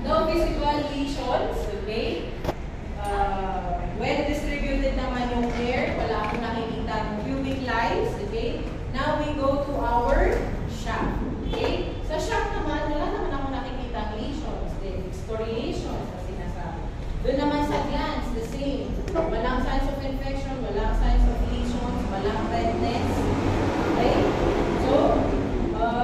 no visible lesions, okay? Well distributed naman yung hair, wala akong nakikita pubic lines, okay? Now we go to our shaft, okay? Sa shaft naman, wala naman ako nakikita lesions, excoriations na sinasabi. Doon naman sa glands, the same. Walang signs of infection, walang signs of lesions, walang redness, okay? So,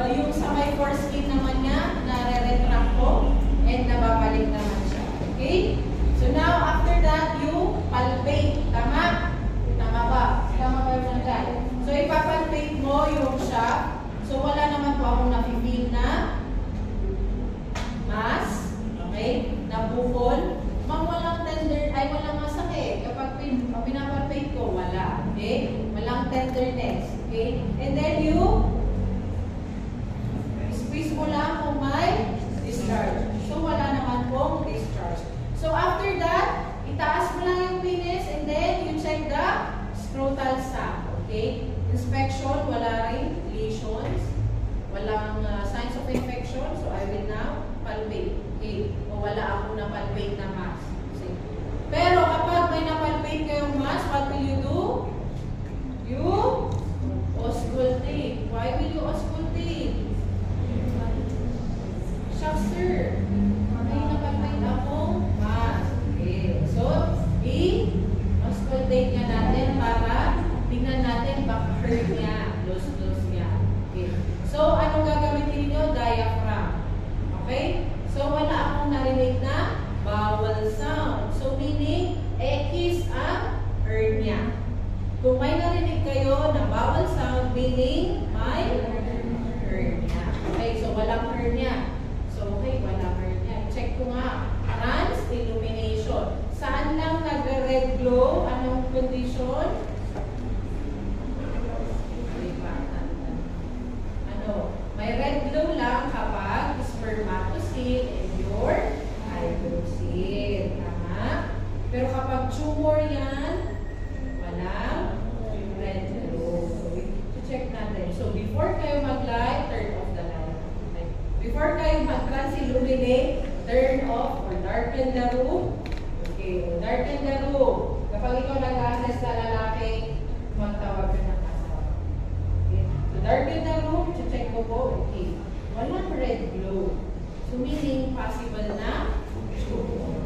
yung sa may foreskin naman niya, nare-retract ko, and nababalik naman siya. Okay? So now, after that, you palpate. Tama? Tama ba? Tama ba yung guys? So, ipapalpate mo yung shaft. So, wala naman po akong nafe-feel na mass. Okay? Na bukol. Walang tender, ay walang masakit. Kapag pinapalpate ko, wala. Okay? Walang tenderness. Okay? And then you squeeze mo lang kung may discharge. So, wala naman pong discharge. So, after that, itaas mo lang yung penis and then you check the scrotal sac. Okay? Inspection, wala rin lesions. Walang signs of infection. So, I will now palpate. Okay? O wala ako na palpate na mass. Okay? Pero kapag may napalpate kayong mass, what will you do? You auscultate. Why will you auscultate? Sir, may napalpate akong mass. Okay. So, i-auscultate nga natin para tingnan natin baka hurt niya, loose niya. Okay. So, anong gagamitin niyo? Diaphragm. Okay? So, wala akong narinig na vowel sound. So, meaning, X ang hernia. Kung may narinig kayo na vowel sound, meaning may hernia. Okay, so walang hernia. So, okay, walang hernia. Check ko nga. Trans illumination. Saan lang nag-red glow? Anong condition? May red glow lang kapag spermatocyte and your hydrocyte. Tama? Pero kapag tumor yan, walang red glow. So, check natin. So, before kayo mag-light, turn off the light. Before kayo mag-trans-illuminate, turn off or darken the room. Okay, darken the room. Kapag ikaw nag-assess sa lalaki, magtawag ka ng asawa. Okay, so darken the room, check ko po, okay. Walang red glow. So, meaning possible na tumor.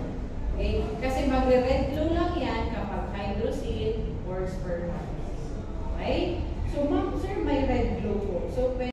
Okay, kasi magre-red glow lang yan kapag hydrocyte or spermatocyte. Okay? So, ma'am, sir, may red glow po. So, pwede